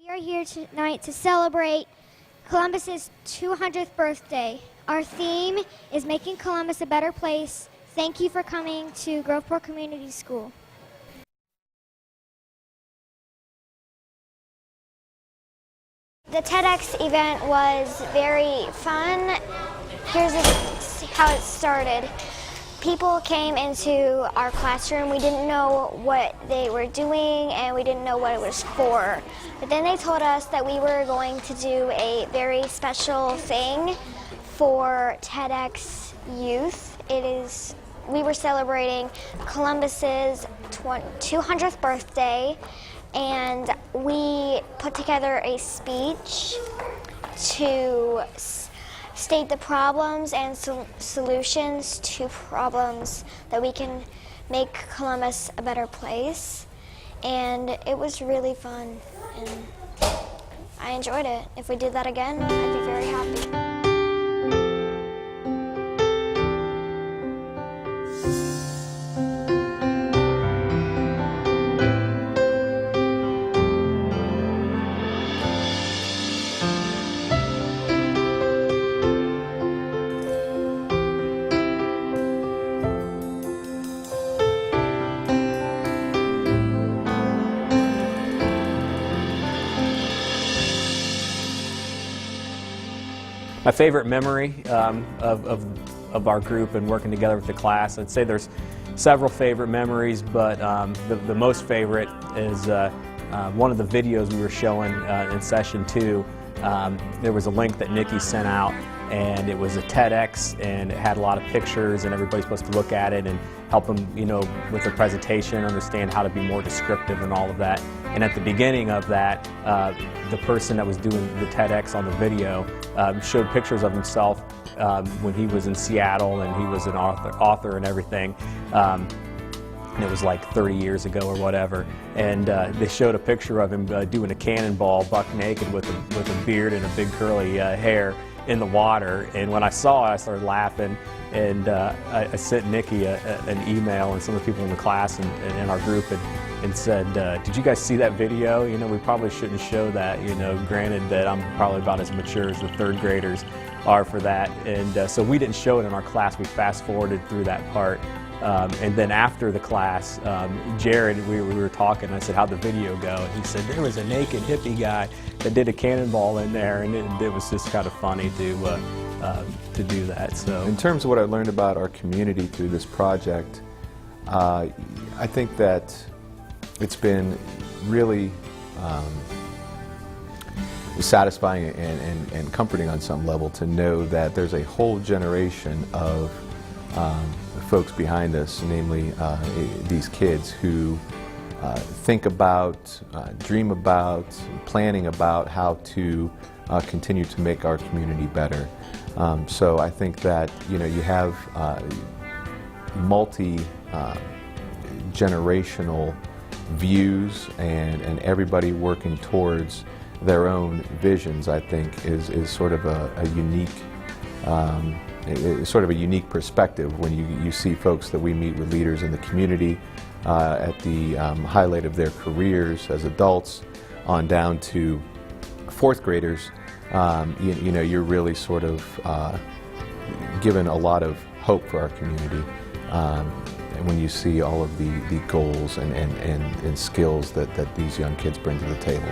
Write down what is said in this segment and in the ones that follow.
We are here tonight to celebrate Columbus's 200th birthday. Our theme is making Columbus a better place. Thank you for coming to Groveport Community School. The TEDx event was very fun. Here's how it started. People came into our classroom. We didn't know what they were doing and we didn't know what it was for. But then they told us that we were going to do a very special thing for TEDx youth. We were celebrating Columbus's 200th birthday, and we put together a speech to state the problems and solutions to problems that we can make Columbus a better place. And it was really fun, and I enjoyed it. If we did that again, I'd be very happy. My favorite memory of our group and working together with the class, I'd say there's several favorite memories, but the most favorite is one of the videos we were showing in session 2. There was a link that Nikki sent out, and it was a TEDx, and it had a lot of pictures, and everybody's supposed to look at it and help them, with their presentation, understand how to be more descriptive and all of that. And at the beginning of that, the person that was doing the TEDx on the video showed pictures of himself when he was in Seattle, and he was an author and everything. And it was like 30 years ago or whatever. And they showed a picture of him doing a cannonball buck naked with a beard and a big curly hair in the water. And when I saw it, I started laughing, and I sent Nikki an email and some of the people in the class and in our group and said, did you guys see that video? We probably shouldn't show that, granted that I'm probably about as mature as the third graders are for that. And so we didn't show it in our class. We fast forwarded through that part. And then after the class, Jared, we were talking, and I said, how'd the video go? And he said, there was a naked hippie guy that did a cannonball in there, and it was just kind of funny to do that. So, in terms of what I learned about our community through this project, I think that it's been really satisfying and comforting on some level to know that there's a whole generation of folks behind us, namely these kids who think about, dream about, planning about how to continue to make our community better. So I think that you have multi-generational views and everybody working towards their own visions, I think is sort of a unique unique perspective when you see folks that we meet with leaders in the community at the highlight of their careers as adults on down to fourth graders. You're really sort of given a lot of hope for our community when you see all of the goals and skills that these young kids bring to the table.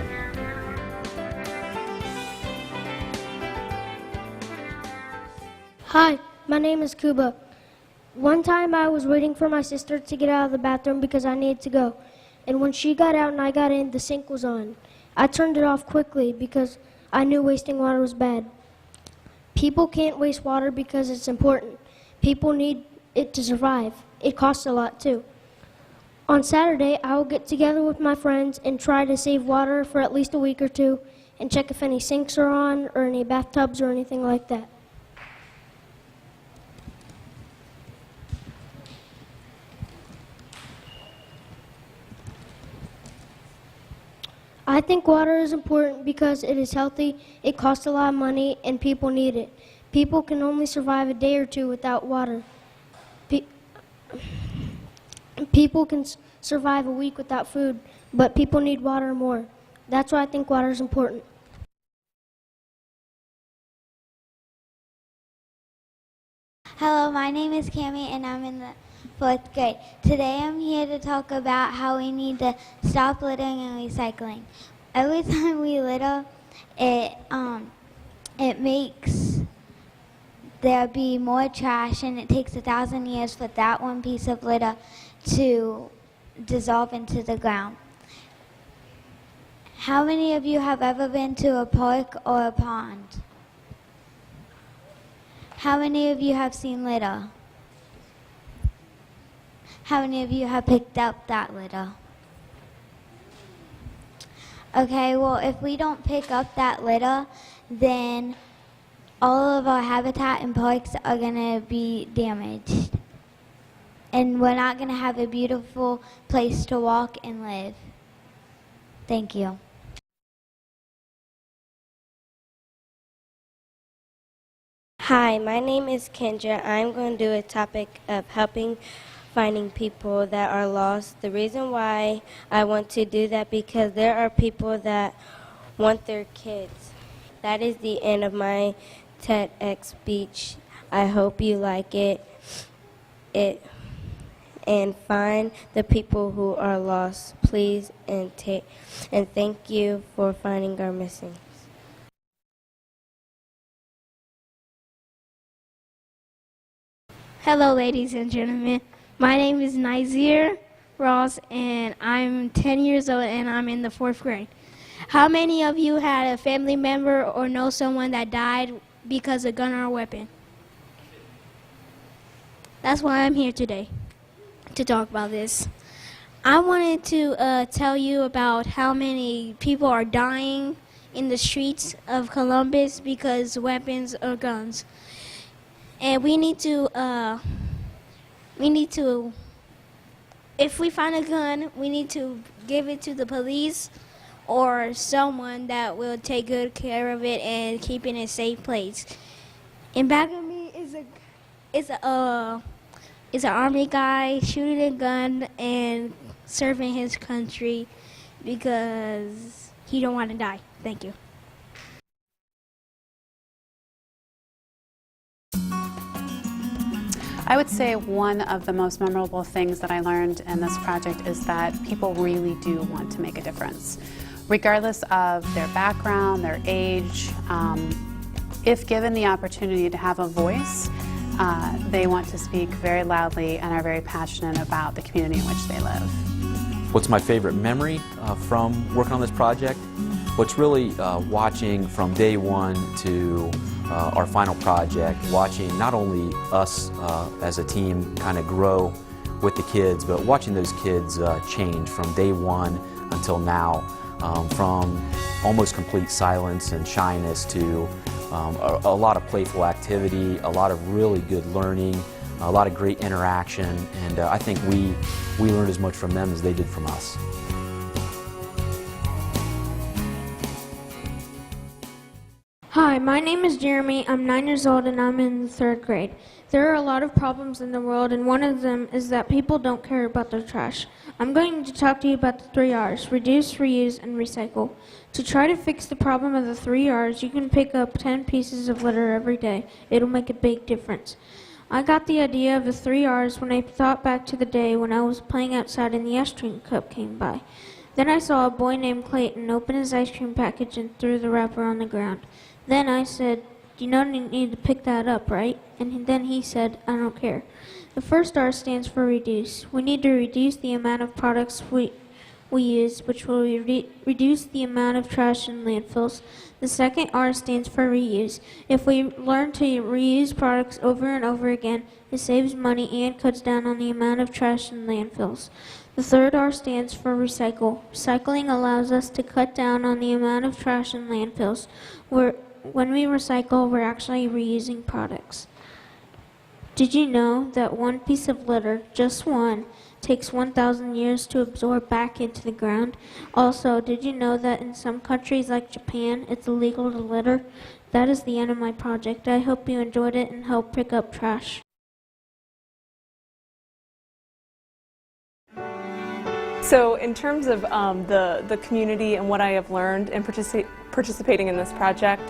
Hi, my name is Kuba. One time I was waiting for my sister to get out of the bathroom because I needed to go. And when she got out and I got in, the sink was on. I turned it off quickly because I knew wasting water was bad. People can't waste water because it's important. People need it to survive. It costs a lot too. On Saturday, I will get together with my friends and try to save water for at least a week or two and check if any sinks are on or any bathtubs or anything like that. I think water is important because it is healthy, it costs a lot of money, and people need it. People can only survive a day or two without water. People can survive a week without food, but people need water more. That's why I think water is important. Hello, my name is Cami and I'm in the 4th grade. Today I'm here to talk about how we need to stop littering and recycling. Every time we litter, it makes there be more trash, and it takes 1,000 years for that one piece of litter to dissolve into the ground. How many of you have ever been to a park or a pond? How many of you have seen litter? How many of you have picked up that litter? Okay, well, if we don't pick up that litter, then all of our habitat and parks are going to be damaged. And we're not going to have a beautiful place to walk and live. Thank you. Hi, my name is Kendra. I'm going to do a topic of finding people that are lost. The reason why I want to do that because there are people that want their kids. That is the end of my TEDx speech. I hope you like it and find the people who are lost, please, and thank you for finding our missing. Hello, ladies and gentlemen. My name is Nazir Ross, and I'm 10 years old, and I'm in the 4th grade. How many of you had a family member or know someone that died because of a gun or a weapon? That's why I'm here today, to talk about this. I wanted to tell you about how many people are dying in the streets of Columbus because weapons or guns. And we need to, if we find a gun, we need to give it to the police or someone that will take good care of it and keep it in a safe place. In back of me is an army guy shooting a gun and serving his country because he don't want to die. Thank you. I would say one of the most memorable things that I learned in this project is that people really do want to make a difference. Regardless of their background, their age, if given the opportunity to have a voice, they want to speak very loudly and are very passionate about the community in which they live. What's my favorite memory from working on this project? What's really watching from day one to our final project, watching not only us as a team kind of grow with the kids, but watching those kids change from day one until now, from almost complete silence and shyness to a lot of playful activity, a lot of really good learning, a lot of great interaction, and I think we learned as much from them as they did from us. Hi, my name is Jeremy. I'm 9 years old and I'm in the 3rd grade. There are a lot of problems in the world, and one of them is that people don't care about their trash. I'm going to talk to you about the 3 R's: reduce, reuse, and recycle. To try to fix the problem of the 3 R's, you can pick up 10 pieces of litter every day. It'll make a big difference. I got the idea of the 3 R's when I thought back to the day when I was playing outside and the ice cream cup came by. Then I saw a boy named Clayton open his ice cream package and threw the wrapper on the ground. Then I said, "You don't need to pick that up, right?" And then he said, "I don't care." The first R stands for reduce. We need to reduce the amount of products we use, which will reduce the amount of trash in landfills. The second R stands for reuse. If we learn to reuse products over and over again, it saves money and cuts down on the amount of trash in landfills. The third R stands for recycle. Recycling allows us to cut down on the amount of trash in landfills. When we recycle, we're actually reusing products. Did you know that one piece of litter, just one, takes 1,000 years to absorb back into the ground? Also, did you know that in some countries like Japan, it's illegal to litter? That is the end of my project. I hope you enjoyed it and helped pick up trash. So in terms of the community and what I have learned in participating in this project,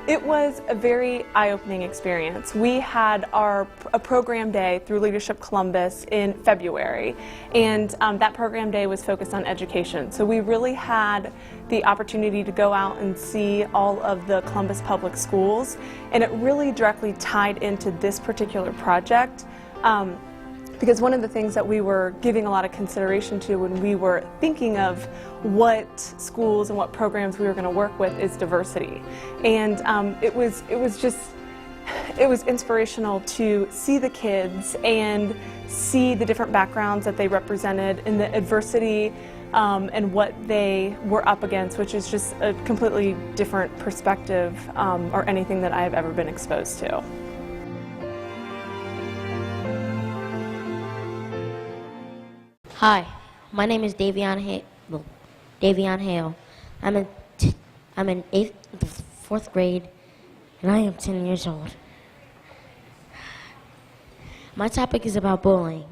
it was a very eye-opening experience. We had a program day through Leadership Columbus in February, and that program day was focused on education. So we really had the opportunity to go out and see all of the Columbus public schools, and it really directly tied into this particular project. Because one of the things that we were giving a lot of consideration to when we were thinking of what schools and what programs we were going to work with is diversity. And it was inspirational to see the kids and see the different backgrounds that they represented and the adversity and what they were up against, which is just a completely different perspective or anything that I have ever been exposed to. Hi, my name is Davion Hale. I'm in 4th grade, and I am 10 years old. My topic is about bullying.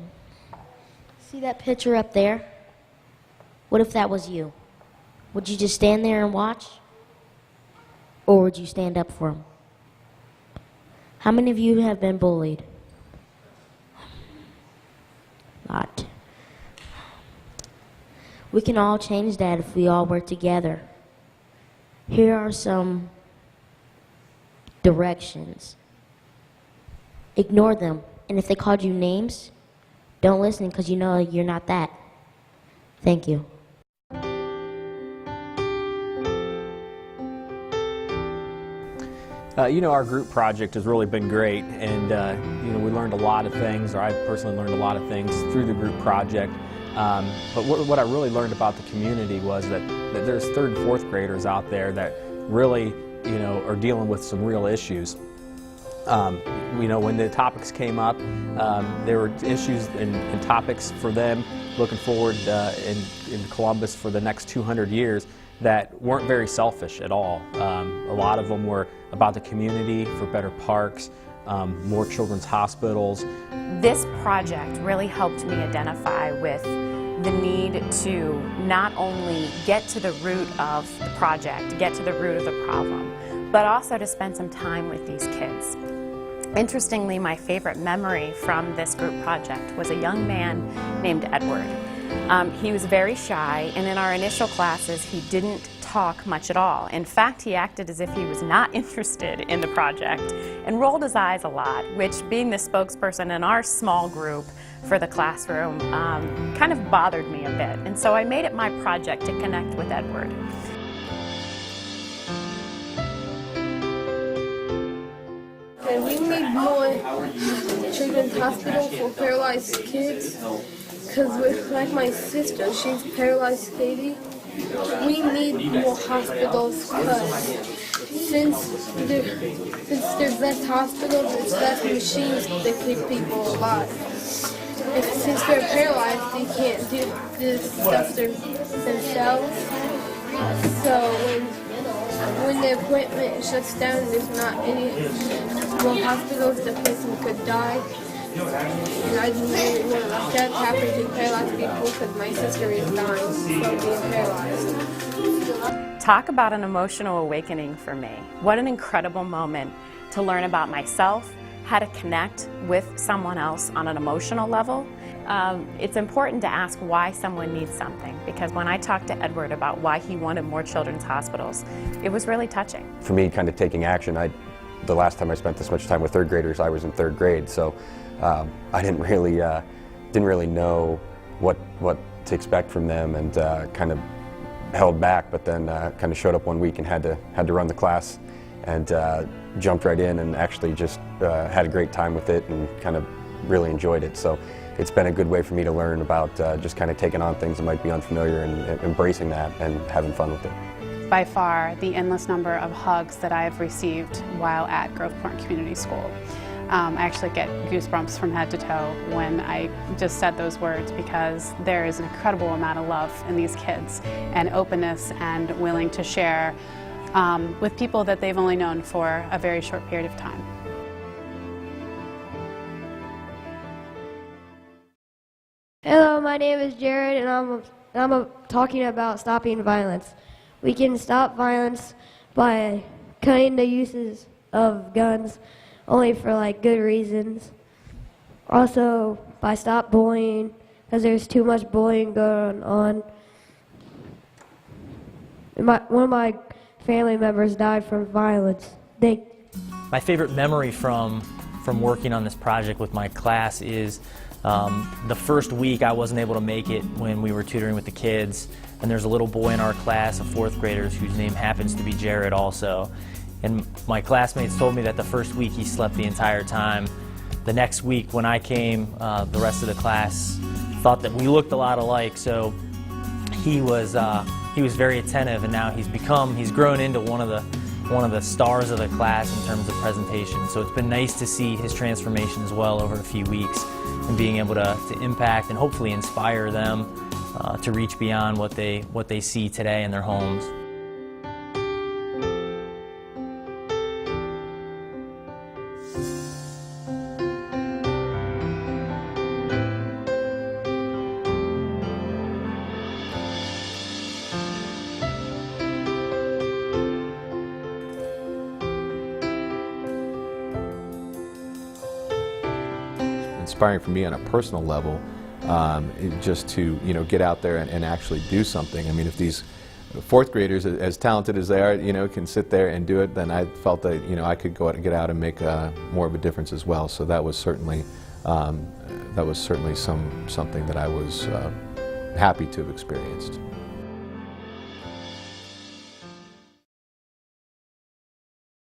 See that picture up there? What if that was you? Would you just stand there and watch? Or would you stand up for him? How many of you have been bullied? A lot. We can all change that if we all work together. Here are some directions. Ignore them, and if they called you names, don't listen because you know you're not that. Thank you. You know, our group project has really been great, and you know, we learned a lot of things, or I personally learned a lot of things through the group project. But what I really learned about the community was that there's 3rd and 4th graders out there that really, you know, are dealing with some real issues. You know, when the topics came up, there were issues and topics for them looking forward in Columbus for the next 200 years that weren't very selfish at all. A lot of them were about the community, for better parks, more children's hospitals. This project really helped me identify with the need to not only get to the root of the project, get to the root of the problem, but also to spend some time with these kids. Interestingly, my favorite memory from this group project was a young man named Edward. He was very shy, and in our initial classes he didn't talk much at all. In fact, he acted as if he was not interested in the project and rolled his eyes a lot, which, being the spokesperson in our small group for the classroom, kind of bothered me a bit. And so I made it my project to connect with Edward. And we need more children's hospital for paralyzed kids, because like my sister, she's paralyzed Katie. We need more hospitals because since there's less hospitals, there's less machines that keep people alive. And since they're paralyzed, they can't do this stuff themselves. So when the equipment shuts down, there's not any more hospitals, the person could die. And I didn't really want that to happen to paralyzed people because my sister is dying from being paralyzed. Talk about an emotional awakening for me. What an incredible moment to learn about myself, how to connect with someone else on an emotional level. It's important to ask why someone needs something, because when I talked to Edward about why he wanted more children's hospitals, it was really touching. For me, kind of taking action, the last time I spent this much time with 3rd graders, I was in 3rd grade, so I didn't really know what to expect from them, and kind of held back. But then kind of showed up one week and had to run the class, and jumped right in and actually just had a great time with it and kind of really enjoyed it. So it's been a good way for me to learn about just kind of taking on things that might be unfamiliar and embracing that and having fun with it. By far, the endless number of hugs that I have received while at Grove Point Community School. I actually get goosebumps from head to toe when I just said those words, because there is an incredible amount of love in these kids and openness and willing to share with people that they've only known for a very short period of time. Hello, my name is Jared, and I'm talking about stopping violence. We can stop violence by cutting the uses of guns only for like good reasons. Also, by stop bullying, because there's too much bullying going on. One of my family members died from violence. My favorite memory from working on this project with my class is the first week I wasn't able to make it when we were tutoring with the kids, and there's a little boy in our class of 4th graders whose name happens to be Jared also. And my classmates told me that the first week he slept the entire time. The next week when I came, the rest of the class thought that we looked a lot alike, so he was very attentive, and now he's grown into one of the stars of the class in terms of presentation. So it's been nice to see his transformation as well over a few weeks, and being able to impact and hopefully inspire them to reach beyond what they see today in their homes. Inspiring for me on a personal level, just to get out there and actually do something. I mean, if these 4th graders, as talented as they are, can sit there and do it, then I felt that I could go out and get out and make more of a difference as well. So that was certainly something that I was happy to have experienced.